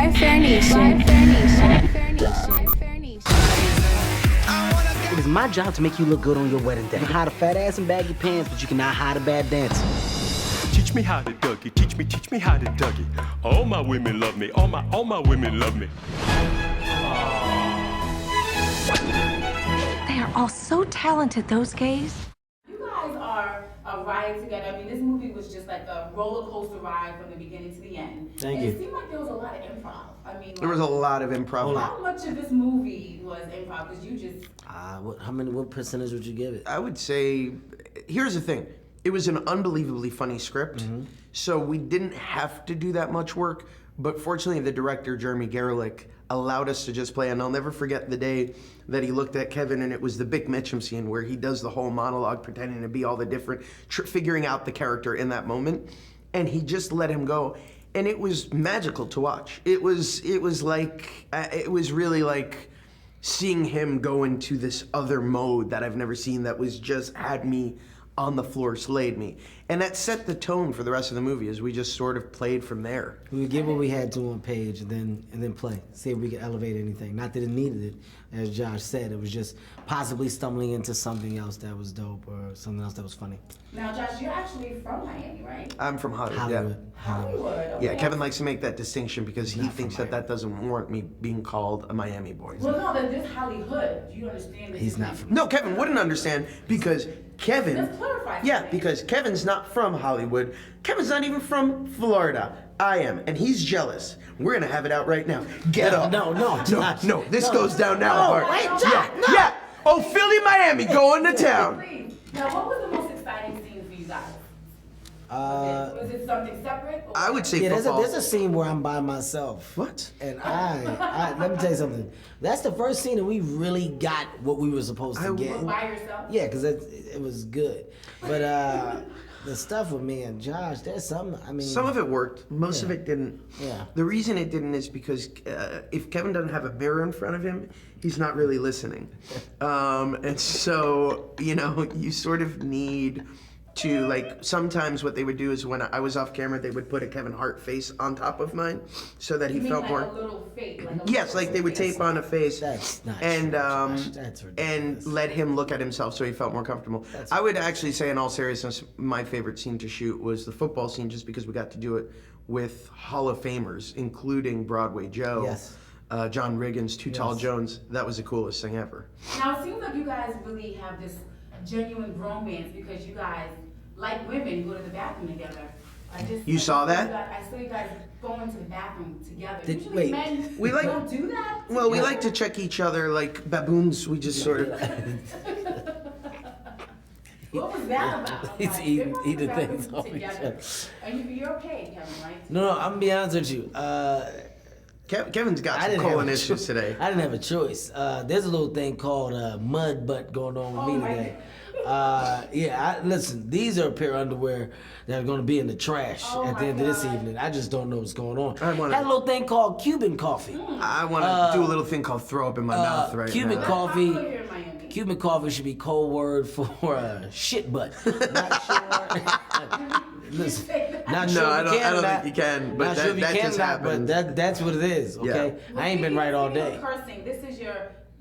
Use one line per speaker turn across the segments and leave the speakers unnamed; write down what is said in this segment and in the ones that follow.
Live Fair Nation. Live Fair Nation. Live Fair Nation. Live Fair Nation.
It is my job to make you look good on your wedding day. You can hide a fat ass and baggy pants, but you cannot hide a bad dancer.
Teach me how to Dougie. Teach me how to Dougie. All my women love me. All my women love me.
They are all so talented, those gays.
You guys are a ride together. I mean, this movie was just like a roller coaster ride from the beginning to the end.
Thank
and
you.
It seemed like there was a lot of improv. I mean,
There was a lot of improv.
how much of this movie was improv? Because you just
What percentage would you give it?
I would say, here's the thing. It was an unbelievably funny script, so we didn't have to do that much work, but fortunately the director, Jeremy Gerlich, allowed us to just play, and I'll never forget the day that he looked at Kevin, and it was the Bick Mitchum scene where he does the whole monologue pretending to be all the different, figuring out the character in that moment, and he just let him go, and it was magical to watch. It was really like seeing him go into this other mode that I've never seen that was just had me on the floor, slayed me. And that set the tone for the rest of the movie as we just sort of played from there.
We would give what we had to on page and then play. See if we could elevate anything. Not that it needed it, as Josh said. It was just possibly stumbling into something else that was dope or something else that was funny.
now, Josh, you're actually from Miami, right?
I'm from Hollywood,
Hollywood.
yeah.
Hollywood. Okay.
Yeah, Kevin likes to make that distinction because he thinks that doesn't warrant me being called a Miami boy.
Well, no, that this Hollywood. Do you understand?
He's not from.
No, Kevin wouldn't understand because Kevin...
Let's clarify.
Yeah, because Kevin's not from Hollywood. Kevin's not even from Florida. I am, and he's jealous. We're gonna have it out right now. Get up.
No, Josh.
No, this
No.
goes down now,
No,
Hart.
wait, Josh,
yeah,
no.
yeah. Oh, Philly, Miami, going to town.
Please. Now, what was the most exciting scene for you guys? Was it something separate? Or
I would say
Yeah,
football.
there's a scene where I'm by myself.
What?
And I let me tell you something. That's the first scene that we really got what we were supposed to get.
by yourself?
Yeah, because it was good. But the stuff with me and Josh, there's some, I mean.
Some of it worked. Most of
Yeah.
it didn't.
Yeah.
The reason it didn't is because if Kevin doesn't have a mirror in front of him, he's not really listening. And so, you sort of need to, like, sometimes what they would do is when I was off camera, they would put a Kevin Hart face on top of mine so that he
You mean
felt
like
more.
a little fake? Like a
Yes,
little
like they would
face.
tape on a face
That's not
and
true, Josh. That's ridiculous.
and let him look at himself so he felt more comfortable. I would actually say, in all seriousness, my favorite scene to shoot was the football scene, just because we got to do it with Hall of Famers, including Broadway Joe,
Yes.
John Riggins, Too Tall
Yes.
Jones. That was the coolest thing ever.
Now, it seems like you guys really have this genuine bromance because you guys, like women, go to the bathroom together.
You saw that?
I saw you guys going to the bathroom together. Usually
wait,
men
we like-
don't do that.
Well, we like to check each other like baboons. We just sort of.
What was that about?
He's
Like,
eating-
they went to the
eating
bathroom
things off each
together.
other.
And you're okay, Kevin, right?
No, I'm gonna be honest with you.
Kevin's got
I
some
didn't have
colon
a
issues
choice.
today.
I didn't have a choice. There's a little thing called mud butt going on with
Oh
me
my
today. Listen, these are a pair of underwear that are going to be in the trash
Oh
at the
my
end of this
God.
evening. I just don't know what's going on.
I wanna-
Had a little thing called Cuban coffee.
I want to do a little thing called throw up in my mouth right
Cuban
now.
coffee.
Popular here in Miami.
Cuban coffee should be code word for shit butt. Not sure. Listen, not sure
No,
if
I
you
don't-
can
I
or
don't
not.
think you can, but
Not sure if you
that
can
just
or not,
happened.
But that's what it is. Okay, I ain't been right all day.
Cursing.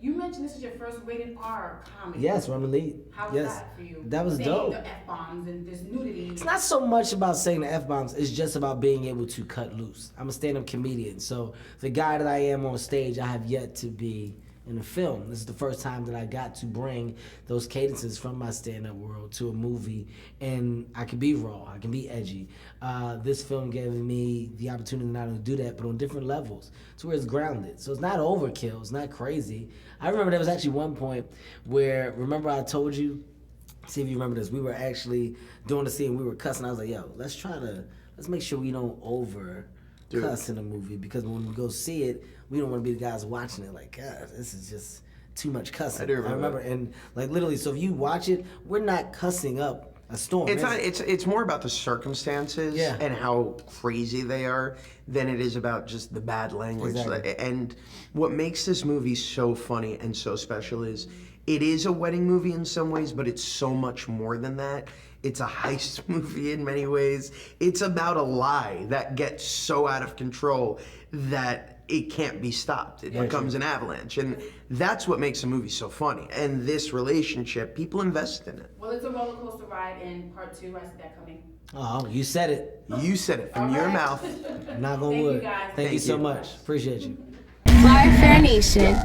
You mentioned this is your first rated R comedy.
Yes, I'm a lead.
How was
Yes,
that for you?
that was
Saying
dope.
the F-bombs and this nudity.
It's not so much about saying the F-bombs, it's just about being able to cut loose. I'm a stand-up comedian, so the guy that I am on stage, I have yet to be in a film. This is the first time that I got to bring those cadences from my stand-up world to a movie, and I can be raw, I can be edgy. This film gave me the opportunity not only to do that, but on different levels, to where it's grounded. So it's not overkill, it's not crazy. I remember there was actually one point where, remember I told you, see if you remember this, we were actually doing the scene, we were cussing. I was like, yo, let's make sure we don't over cuss in a movie, because when we go see it, we don't want to be the guys watching it like, God, this is just too much cussing.
I do remember.
And like literally, so if you watch it, we're not cussing up a storm.
It's not. It's more about the circumstances
Yeah.
and how crazy they are than it is about just the bad language.
Exactly.
And what makes this movie so funny and so special is it is a wedding movie in some ways, but it's so much more than that. It's a heist movie in many ways. It's about a lie that gets so out of control that it can't be stopped. It becomes an avalanche. And that's what makes a movie so funny. And this relationship, people invest in it.
Well, it's a roller coaster ride in part 2. I see that coming.
Oh, you said it.
You said it from your mouth.
Knock on
Thank you,
wood.
guys.
Thank you
Thank
so
you.
much. Appreciate you.
Flyer Fair Nation.